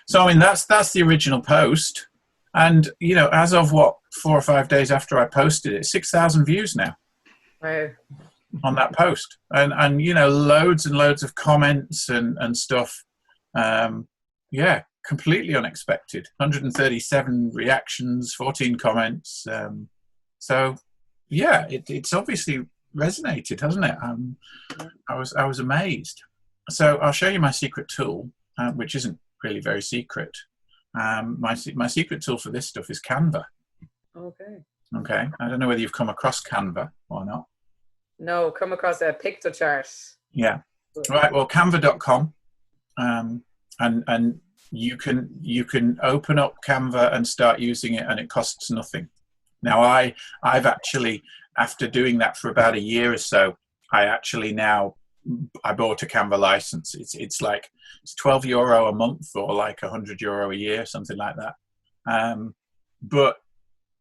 So I mean, that's the original post, and as of 4 or 5 days after I posted it, 6,000 views now. Wow. On that post, and loads and loads of comments and stuff. Yeah, completely unexpected. 137 reactions, 14 comments. So yeah, it's obviously resonated, hasn't it? I was amazed. So I'll show you my secret tool, which isn't really very secret. My secret tool for this stuff is CANVA. Okay. I don't know whether you've come across CANVA or not. No, come across a picture chart. Yeah. Right. Well, canva.com, and you can open up Canva and start using it, and it costs nothing. Now, I've actually, after doing that for about a year or so, I bought a Canva license. It's like €12 a month, or like €100 a year, something like that. But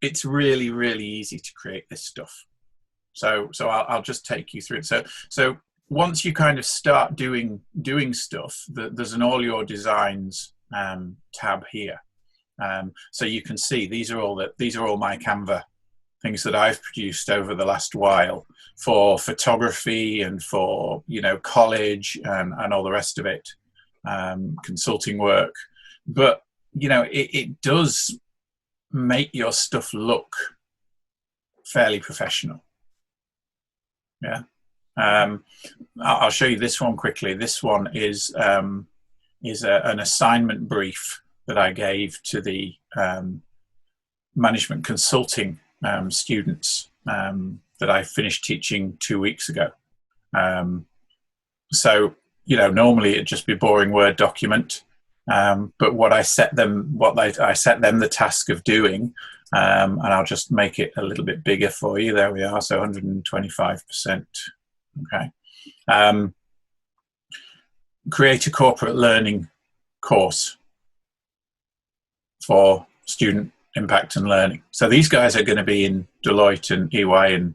it's really, really easy to create this stuff. So I'll just take you through it. So once you kind of start doing stuff, there's an all your designs tab here. So you can see these are all my Canva things that I've produced over the last while for photography and for college and all the rest of it, consulting work. But it does make your stuff look fairly professional. Yeah. I'll show you this one quickly. This one is an assignment brief that I gave to the management consulting students that I finished teaching 2 weeks ago. So normally it'd just be a boring Word document, but what I set them the task of doing. And I'll just make it a little bit bigger for you. There we are. So 125%. Okay. Create a corporate learning course for student impact and learning. So these guys are going to be in Deloitte and EY in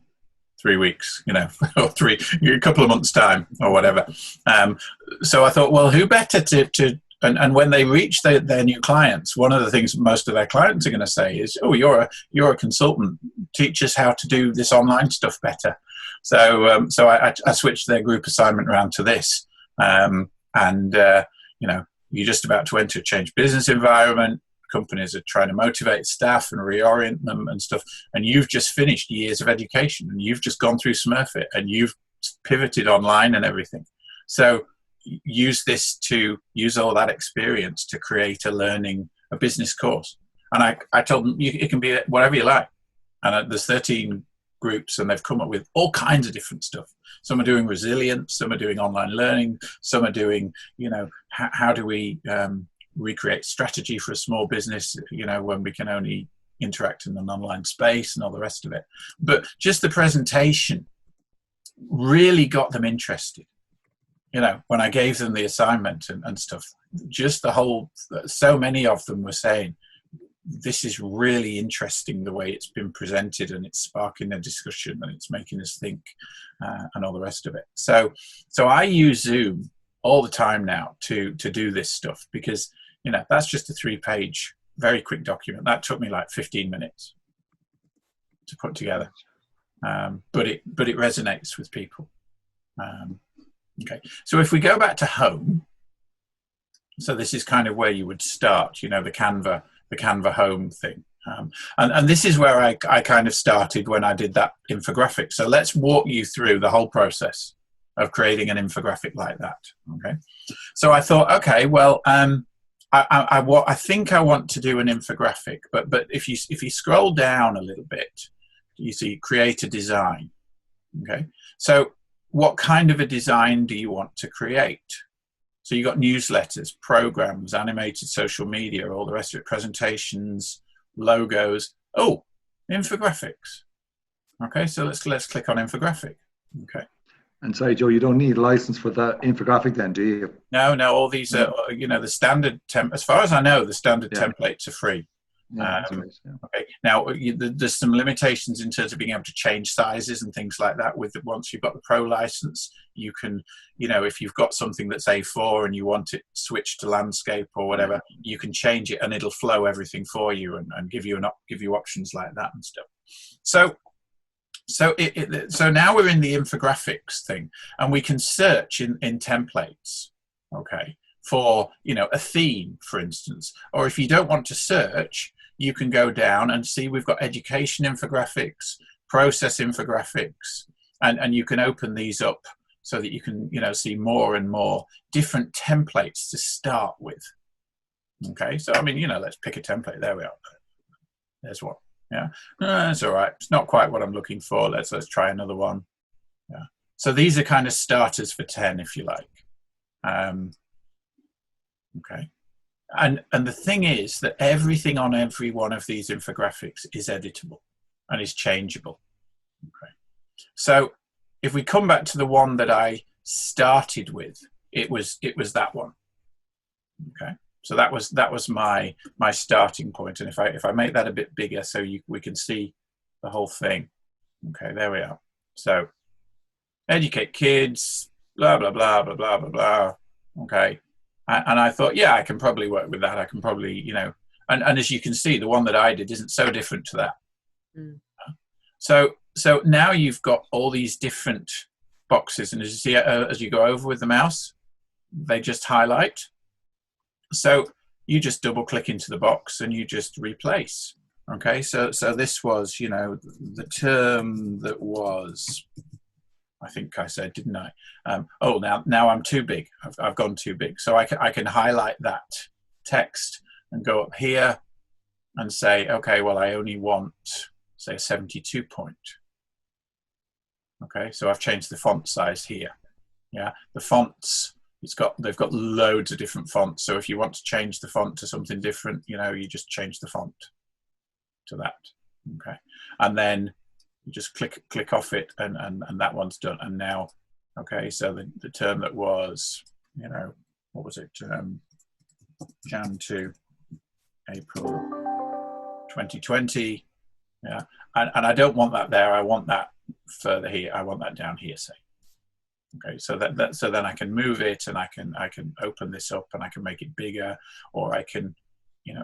3 weeks, or a couple of months' time or whatever. So I thought, well, who better to and when they reach their new clients, one of the things most of their clients are going to say is, "Oh, you're a consultant. Teach us how to do this online stuff better." So I switched their group assignment around to this, you're just about to enter a change business environment. Companies are trying to motivate staff and reorient them and stuff, and you've just finished years of education, and you've just gone through Smurfit, and you've pivoted online and everything. So use all that experience to create a business course. And I told them it can be whatever you like. And there's 13 groups, and they've come up with all kinds of different stuff. Some are doing resilience, some are doing online learning, some are doing, how do we recreate strategy for a small business, when we can only interact in an online space, and all the rest of it. But just the presentation really got them interested. When I gave them the assignment and stuff, just so many of them were saying, this is really interesting the way it's been presented, and it's sparking a discussion, and it's making us think, and all the rest of it. So I use Zoom all the time now to do this stuff, because, that's just a 3-page, very quick document. That took me like 15 minutes to put together. But it resonates with people. Okay, so if we go back to home, so this is kind of where you would start, the Canva home thing. And this is where I kind of started when I did that infographic. So let's walk you through the whole process of creating an infographic like that. Okay, so I thought, okay, well, I think I want to do an infographic, but if you scroll down a little bit, you see create a design. Okay, so what kind of a design do you want to create? So you've got newsletters, programs, animated social media, all the rest of it, presentations, logos. Oh, infographics. Okay, so let's click on infographic. Okay. And sorry, Joe, you don't need a license for that infographic then, do you? No, all these are, the standard as far as I know, the standard templates are free. Yeah, that's right. Yeah. Okay. Now, there's some limitations in terms of being able to change sizes and things like that. Once you've got the Pro license, you can, if you've got something that's A4 and you want it switched to landscape or whatever, you can change it and it'll flow everything for you and give you options like that and stuff. So now we're in the infographics thing, and we can search in templates, okay, for a theme, for instance. Or if you don't want to search, you can go down and see we've got education infographics, process infographics, and you can open these up so that you can see more and more different templates to start with. Okay, so I mean let's pick a template. There we are. There's one. Yeah, that's all right. It's not quite what I'm looking for. Let's try another one. Yeah. So these are kind of starters for 10, if you like. Okay. And the thing is that everything on every one of these infographics is editable and is changeable. Okay. So if we come back to the one that I started with, it was that one. Okay. So that was my starting point, and if I make that a bit bigger so we can see the whole thing. Okay, there we are. So educate kids, blah blah blah blah blah blah blah. Okay, and I thought, yeah, I can probably work with that. I can probably and as you can see, the one that I did isn't so different to that. Mm. So now you've got all these different boxes, and as you see, as you go over with the mouse, they just highlight. So you just double click into the box and you just replace. Okay, so this was, the term that was, I think I said, didn't I? Oh, now I'm too big. I've gone too big. So I can highlight that text and go up here and say, okay, well, I only want, say, a 72 point. Okay, so I've changed the font size here. Yeah, the fonts. They've got loads of different fonts. So if you want to change the font to something different, you just change the font to that. Okay. And then you just click off it and that one's done. And now, okay, so the term that was, what was it? Jan to April 2020. Yeah. And I don't want that there. I want that further here. I want that down here, say. Okay, so so then I can move it, and I can open this up, and I can make it bigger, or I can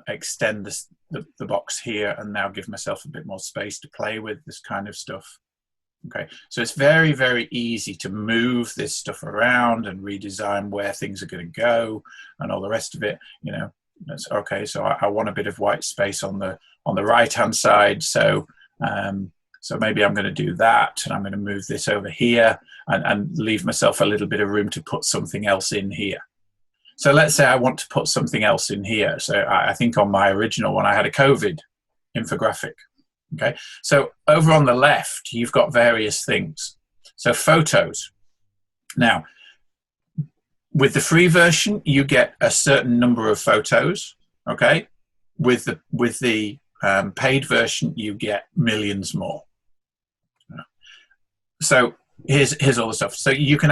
extend the box here and now give myself a bit more space to play with this kind of stuff. Okay, so it's very, very easy to move this stuff around and redesign where things are going to go and all the rest of it. That's okay. So I want a bit of white space on the right hand side. So so maybe I'm going to do that, and I'm going to move this over here and leave myself a little bit of room to put something else in here. So let's say I want to put something else in here. So I think on my original one, I had a COVID infographic. Okay, so over on the left, you've got various things. So photos. Now, with the free version, you get a certain number of photos. Okay, with the paid version, you get millions more. So here's all the stuff. So you can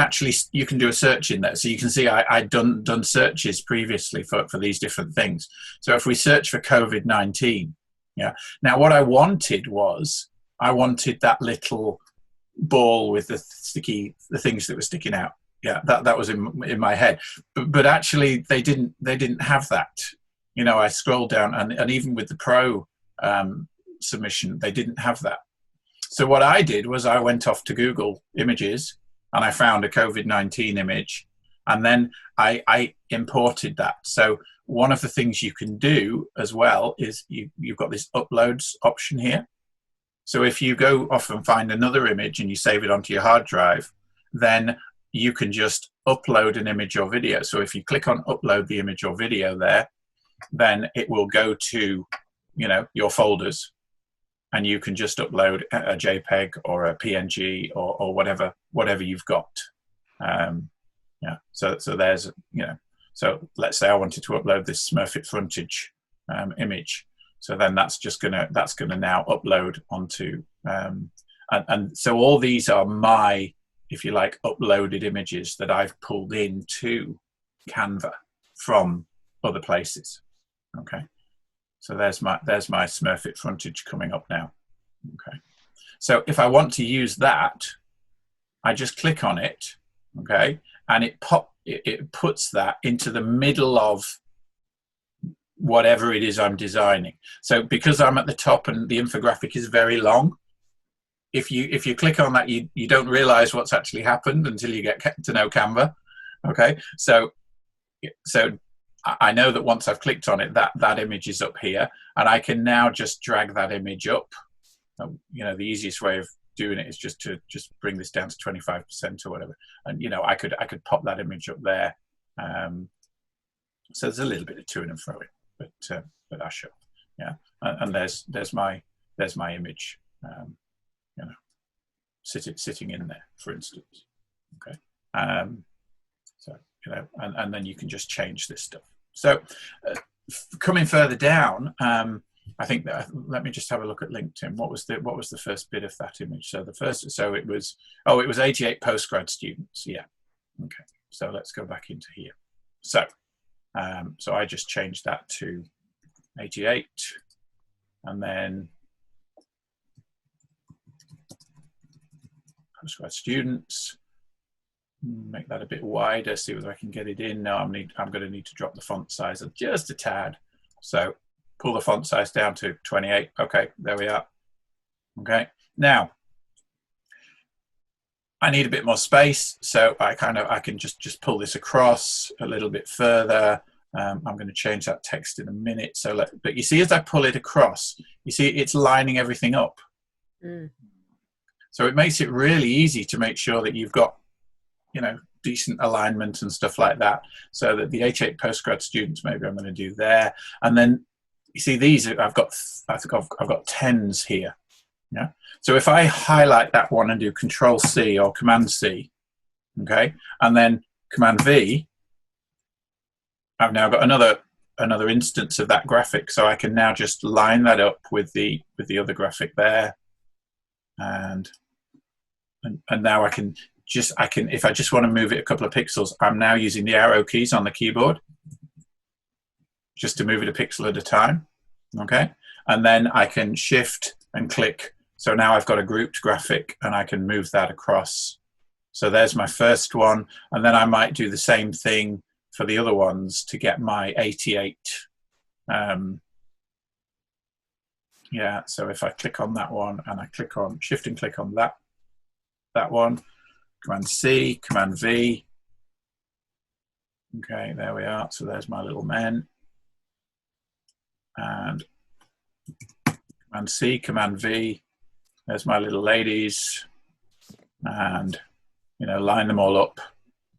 do a search in there. So you can see I'd done searches previously for these different things. So if we search for COVID-19, yeah. Now what I wanted that little ball with the things that were sticking out. Yeah, that was in my head. But actually they didn't have that. I scrolled down and even with the Pro submission, they didn't have that. So what I did was I went off to Google Images and I found a COVID-19 image, and then I imported that. So one of the things you can do as well is you've got this uploads option here. So if you go off and find another image and you save it onto your hard drive, then you can just upload an image or video. So if you click on upload the image or video there, then it will go to your folders, and you can just upload a JPEG or a PNG or whatever you've got. Yeah. So there's So let's say I wanted to upload this Smurfit frontage image. So then that's gonna now upload onto and so all these are my, if you like, uploaded images that I've pulled into Canva from other places. Okay. So there's my Smurfit frontage coming up now. Okay. So if I want to use that, I just click on it, okay, and it puts that into the middle of whatever it is I'm designing. So because I'm at the top and the infographic is very long, if you click on that, you don't realize what's actually happened until you get to know Canva. Okay, so I know that once I've clicked on it, that image is up here, and I can now just drag that image up. You know, the easiest way of doing it is just to bring this down to 25% or whatever, and you know, I could pop that image up there. So there's a little bit of to and fro, but I show, yeah, and there's my image, you know, sitting in there, for instance. Okay, so you know, and then you can just change this stuff. So coming further down, I think that, let me just have a look at LinkedIn. What was the first bit of that image? So it was 88 postgrad students. Yeah. Okay. So let's go back into here. So I just changed that to 88, and then postgrad students. Make that a bit wider, see whether I can get it in. No, I'm going to need to drop the font size just a tad. So pull the font size down to 28. Okay, there we are. Okay, now I need a bit more space, so I can just pull this across a little bit further. I'm going to change that text in a minute. So, but you see, as I pull it across, you see it's lining everything up. Mm. So it makes it really easy to make sure that you've got, you know, decent alignment and stuff like that. So that the 88 postgrad students, maybe I'm going to do there, and then you see these. I've got 10s here. Yeah. So if I highlight that one and do Control C or Command C, okay, and then Command V, I've now got another instance of that graphic. So I can now just line that up with the other graphic there, and now I can if I just want to move it a couple of pixels, I'm now using the arrow keys on the keyboard just to move it a pixel at a time. Okay, and then I can shift and click. So now I've got a grouped graphic, and I can move that across. So there's my first one, and then I might do the same thing for the other ones to get my 88. Yeah, so if I click on that one and I click on shift and click on that one, Command C, Command V. Okay, there we are. So there's my little men. And Command C, Command V. There's my little ladies. And, you know, line them all up.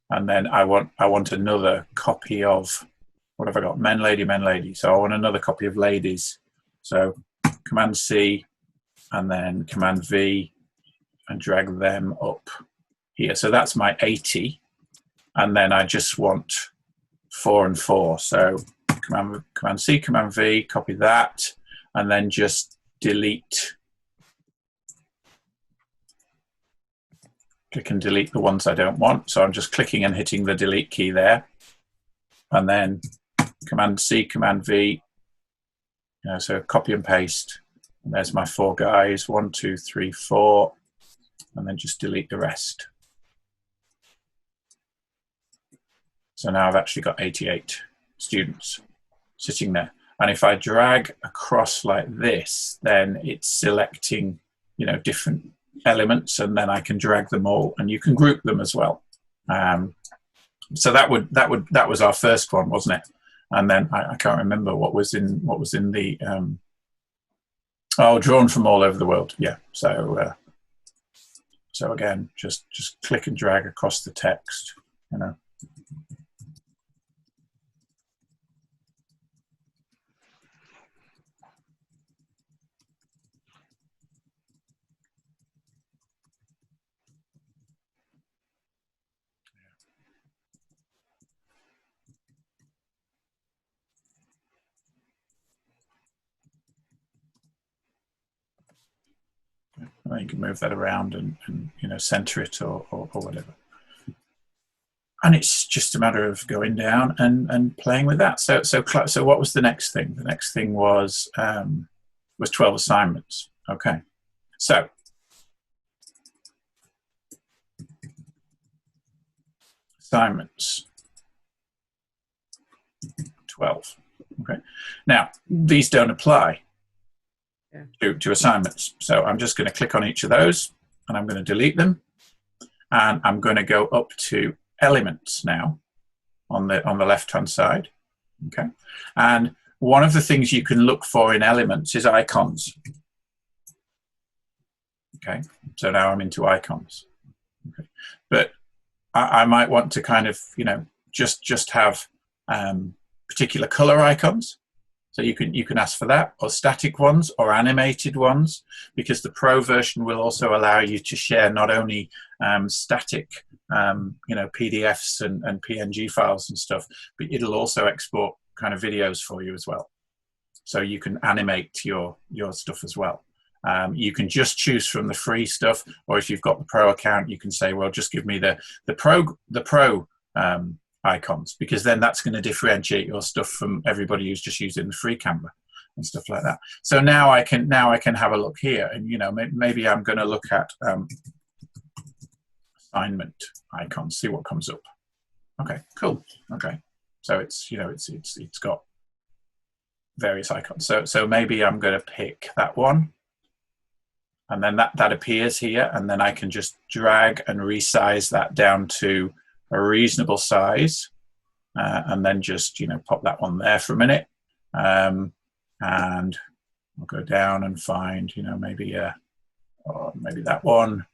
And then I want another copy of, what have I got? Men, lady, men, lady. So I want another copy of ladies. So Command C and then Command V and drag them up here. So that's my 80. And then I just want 4 and 4. So Command C, Command V, copy that, and then just delete. Click and delete the ones I don't want. So I'm just clicking and hitting the delete key there. And then Command C, Command V. You know, so copy and paste. And there's my 4 guys, 1, 2, 3, 4. And then just delete the rest. So now I've actually got 88 students sitting there. And if I drag across like this, then it's selecting, you know, different elements, and then I can drag them all, and you can group them as well. So that was our first one, wasn't it? And then I can't remember what was in the drawn from all over the world. Yeah. So so again, just click and drag across the text, you know. You can move that around and you know, center it or whatever. And it's just a matter of going down and playing with that. So what was the next thing? The next thing was 12 assignments. Okay, so assignments 12. Okay, now these don't apply to assignments. So I'm just going to click on each of those, and I'm going to delete them, and I'm going to go up to elements now on the left-hand side. Okay, and one of the things you can look for in elements is icons. Okay, so now I'm into icons. Okay, but I might want to kind of, you know, just have particular color icons. So you can ask for that, or static ones, or animated ones, because the Pro version will also allow you to share not only static, you know, PDFs and PNG files and stuff, but it'll also export kind of videos for you as well. So you can animate your stuff as well. You can just choose from the free stuff, or if you've got the Pro account, you can say, well, just give me the Pro icons, because then that's going to differentiate your stuff from everybody who's just using the free CANVA and stuff like that. So now I can have a look here, and you know, maybe I'm going to look at assignment icons, see what comes up. Okay, cool. Okay, so it's, you know, it's got various icons. So maybe I'm going to pick that one, and then that appears here, and then I can just drag and resize that down to a reasonable size, and then just, you know, pop that one there for a minute, and I'll go down and find, you know, maybe that one.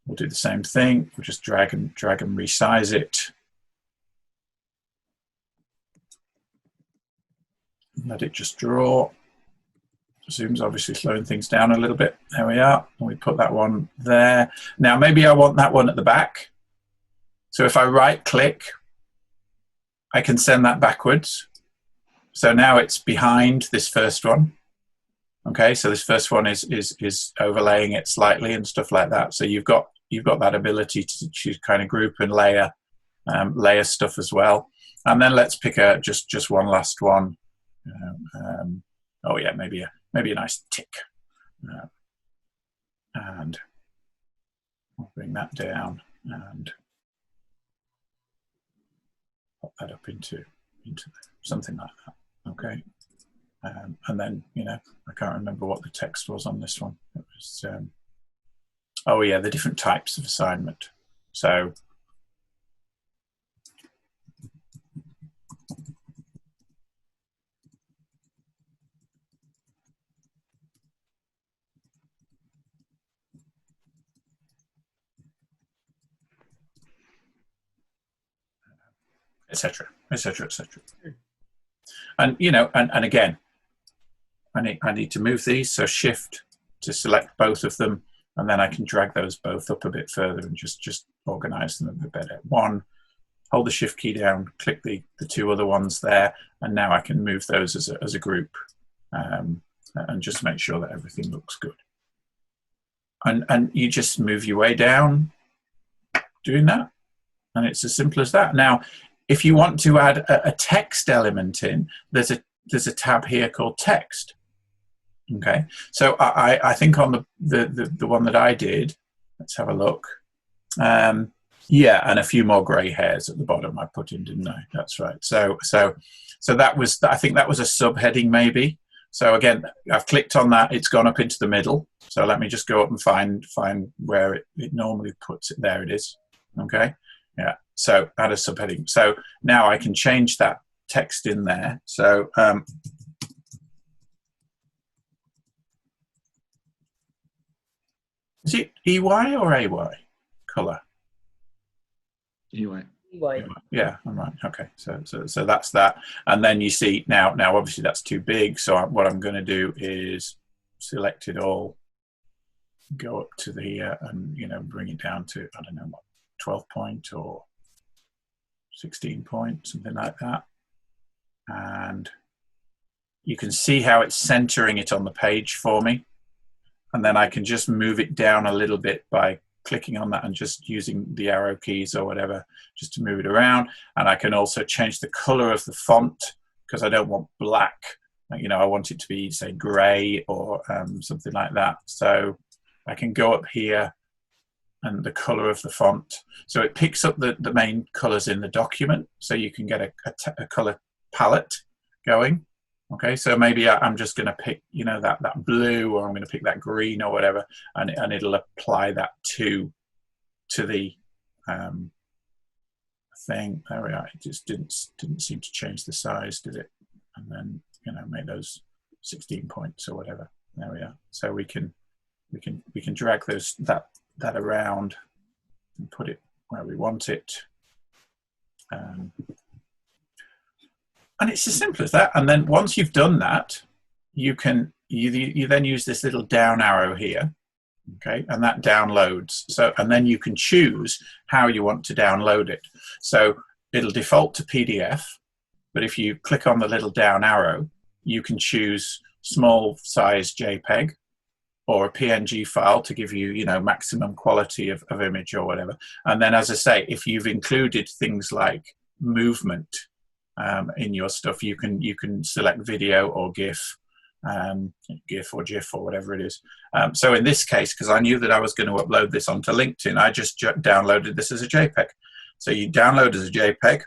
We'll do the same thing. We'll just drag and resize it. Let it just draw. Zoom's obviously slowing things down a little bit. There we are. And we put that one there. Now maybe I want that one at the back. So if I right click, I can send that backwards. So now it's behind this first one. Okay, so this first one is overlaying it slightly and stuff like that. So you've got that ability to choose, kind of group and layer stuff as well. And then let's pick just one last one. Oh yeah, maybe a nice tick. And I'll bring that down and pop that up into something like that. Okay, and then, you know, I can't remember what the text was on this one. It was oh yeah, the different types of assignment. So etc. And you know, and again, I need to move these, so shift to select both of them, and then I can drag those both up a bit further and just organize them a bit better. One, hold the shift key down, click the two other ones there, and now I can move those as a group, and just make sure that everything looks good. And you just move your way down doing that, and it's as simple as that. Now, if you want to add a text element in, there's a tab here called text. Okay, so I think on the one that I did, let's have a look. Yeah, and a few more grey hairs at the bottom I put in, didn't I? That's right. So that was, I think that was a subheading maybe. So again, I've clicked on that, it's gone up into the middle. So let me just go up and find where it normally puts it. There it is. Okay, yeah. So add a subheading. So now I can change that text in there. So is it EY or AY color? EY. Yeah, I'm right. Okay, so that's that. And then you see now obviously that's too big. So what I'm going to do is select it all, go up to the and, you know, bring it down to, I don't know what, 12 point or 16 point, something like that. And you can see how it's centering it on the page for me. And then I can just move it down a little bit by clicking on that and just using the arrow keys or whatever just to move it around. And I can also change the color of the font, because I don't want black. You know, I want it to be, say, gray or something like that. So I can go up here and the color of the font. So it picks up the main colors in the document, so you can get a color palette going. Okay, so maybe I'm just going to pick, you know, that blue, or I'm going to pick that green or whatever, and it'll apply that to the thing. There we are. It just didn't seem to change the size, did it? And then, you know, make those 16 points or whatever. There we are. So we can drag that around and put it where we want it. And it's as simple as that. And then once you've done that, you then use this little down arrow here, okay, and that downloads. So, and then you can choose how you want to download it. So it'll default to PDF, but if you click on the little down arrow, you can choose small size JPEG or a PNG file to give you, you know, maximum quality of image or whatever. And then, as I say, if you've included things like movement in your stuff, you can select video or GIF, GIF or GIF or whatever it is. So in this case, because I knew that I was going to upload this onto LinkedIn, I just downloaded this as a JPEG. So you download as a JPEG.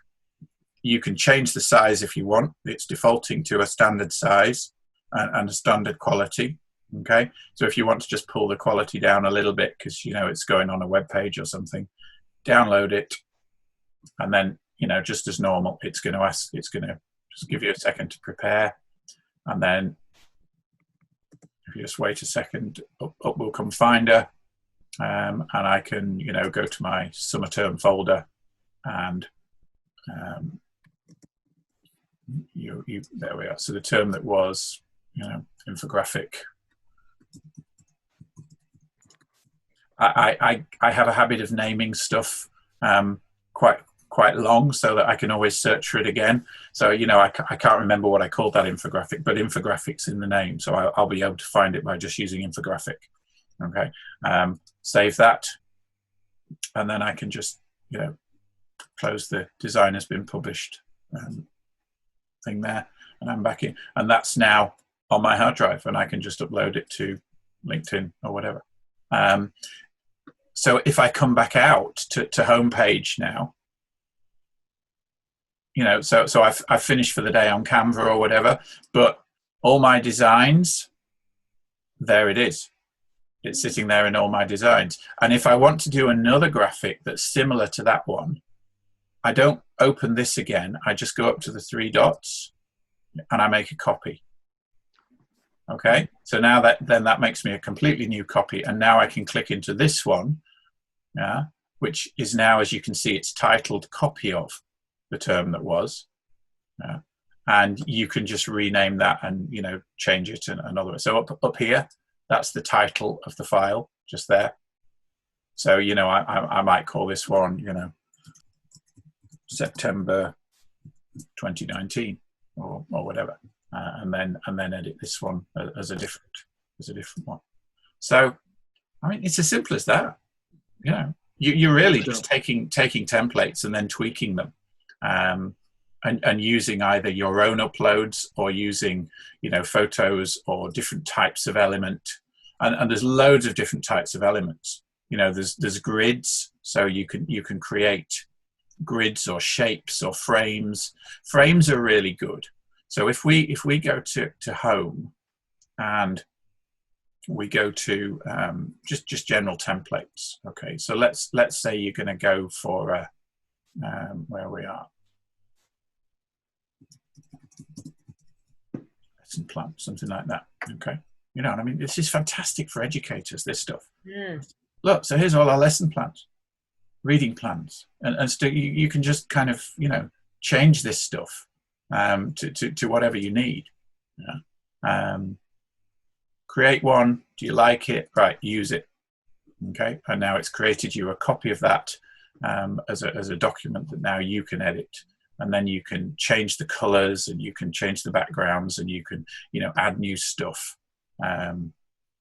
You can change the size if you want. It's defaulting to a standard size and a standard quality. Okay, so if you want to just pull the quality down a little bit because, you know, it's going on a web page or something, download it, and then, you know, just as normal, it's going to just give you a second to prepare, and then if you just wait a second, up will come Finder, and I can, you know, go to my summer term folder, and there we are. So the term that was, you know, infographic. I have a habit of naming stuff quite long, so that I can always search for it again. So, you know, I can't remember what I called that infographic, but infographics in the name, so I'll be able to find it by just using infographic. Okay, save that, and then I can just, you know, close the design has been published thing there, and I'm back in, and that's now on my hard drive, and I can just upload it to LinkedIn or whatever. So if I come back out to homepage now, you know, so I've finished for the day on Canva or whatever, but all my designs, there it is. It's sitting there in all my designs. And if I want to do another graphic that's similar to that one, I don't open this again. I just go up to the three dots and I make a copy. Okay, so now that makes me a completely new copy, and now I can click into this one, which is now, as you can see, it's titled copy of the term that was, and you can just rename that and, you know, change it another way. So up here, that's the title of the file, just there. So, you know, I might call this one, you know, September 2019 or whatever. And then edit this one as a different one. So, I mean, it's as simple as that. You know, you're really just taking templates and then tweaking them, and using either your own uploads or using, you know, photos or different types of element. And there's loads of different types of elements. You know, there's grids, so you can create grids or shapes or frames. Frames are really good. So if we go to home and we go to just general templates, okay. So let's say you're going to go for a where we are, lesson plan, something like that. Okay, you know what I mean. This is fantastic for educators. This stuff. Look, so here's all our lesson plans, reading plans, and so you can just kind of, you know, change this stuff to whatever you need. Create one. Do you like it? Right, use it. Okay, and now it's created you a copy of that as a document that now you can edit, and then you can change the colors and you can change the backgrounds and you can, you know, add new stuff.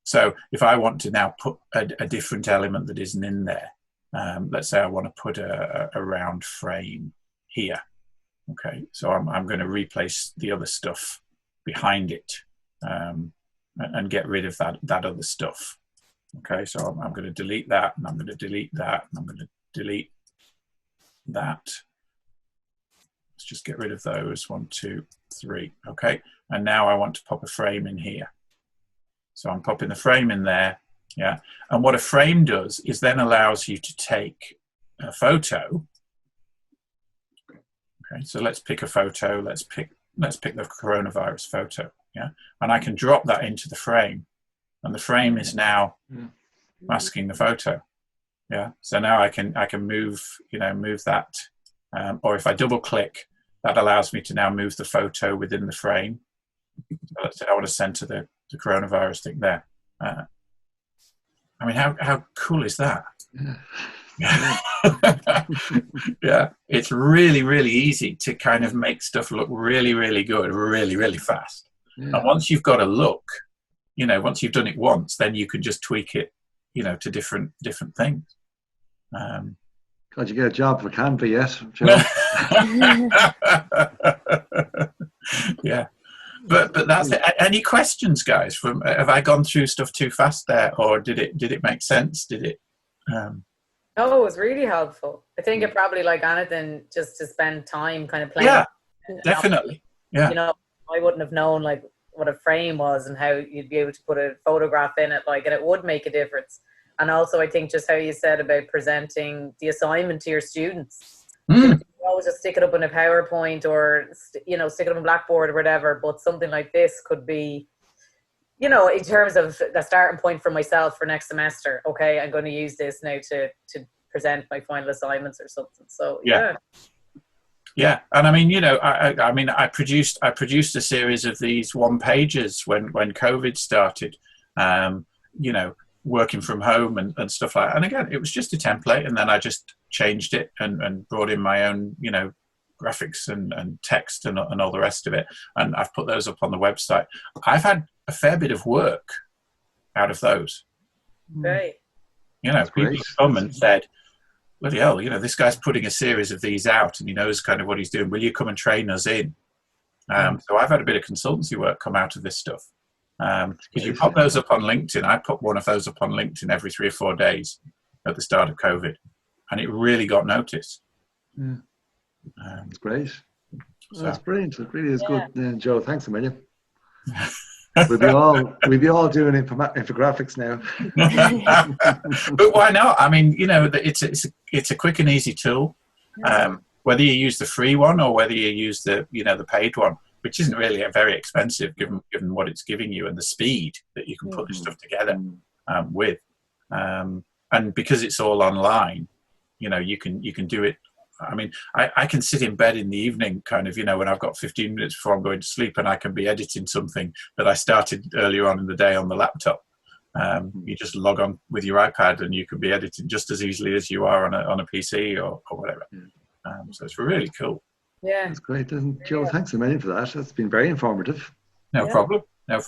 So if I want to now put a different element that isn't in there, let's say I want to put a round frame here. Okay, so I'm going to replace the other stuff behind it and get rid of that other stuff. Okay, so I'm going to delete that, and I'm going to delete that, and I'm going to delete that. Let's just get rid of those. 1, 2, 3. Okay, and now I want to pop a frame in here. So I'm popping the frame in there. Yeah, and what a frame does is then allows you to take a photo. Okay, so let's pick a photo. Let's pick the coronavirus photo. Yeah, and I can drop that into the frame, and the frame is now masking the photo. Yeah, so now I can move, move that, or if I double click, that allows me to now move the photo within the frame. So let's say I want to center the coronavirus thing there. I mean, how cool is that? Yeah. Yeah, it's really, really easy to kind of make stuff look really, really good, really, really fast. Yeah. And once you've got a look, once you've done it once, then you can just tweak it, to different things. God, you get a job for CANVA yet, Joe? Yeah. But that's it. Any questions, guys? Have I gone through stuff too fast there, or did it make sense? Did it? No, it was really helpful. I think it probably, like anything, just to spend time kind of playing. Yeah, definitely. Yeah. I wouldn't have known like what a frame was and how you'd be able to put a photograph in it, and it would make a difference. And also, I think just how you said about presenting the assignment to your students. You always just stick it up in a PowerPoint or, stick it up on Blackboard or whatever, but something like this could be, in terms of the starting point for myself for next semester. Okay, I'm going to use this now to present my final assignments or something. So, yeah. Yeah, and I mean, I produced a series of these one pages when COVID started, working from home and stuff like that. And again, it was just a template, and then I just changed it and brought in my own, graphics and text and all the rest of it. And I've put those up on the website. I've had a fair bit of work out of those. Right. People come and said, bloody hell, this guy's putting a series of these out and he knows kind of what he's doing. Will you come and train us in? So I've had a bit of consultancy work come out of this stuff. Because you pop those up on LinkedIn. I put one of those up on LinkedIn every 3 or 4 days at the start of COVID, and it really got noticed. Yeah. That's great. That's brilliant. It really is good, Joe. Thanks a million. We'll be all doing infographics now. But why not? I mean, it's a quick and easy tool. Whether you use the free one or whether you use the paid one, which isn't really very expensive given what it's giving you and the speed that you can put this stuff together with. And because it's all online, you can do it. I mean, I can sit in bed in the evening kind of, when I've got 15 minutes before I'm going to sleep, and I can be editing something that I started earlier on in the day on the laptop. You just log on with your iPad and you can be editing just as easily as you are on a PC or whatever. So it's really cool. Yeah, that's great. Joe, thanks a million for that. That's been very informative. No problem. I'm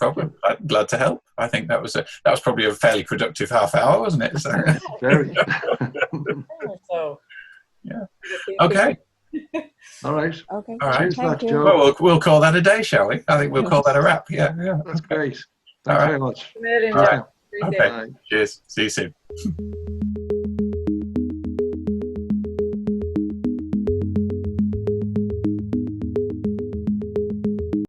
glad to help. I think that was probably a fairly productive half hour, wasn't it? So. Very. So. Yeah. Okay. All right. Okay. All right. Cheers, Thank you. Joe. Well, we'll call that a day, shall we? I think we'll call that a wrap. Yeah. That's great. Thanks very much. All right. Okay. Cheers. See you soon.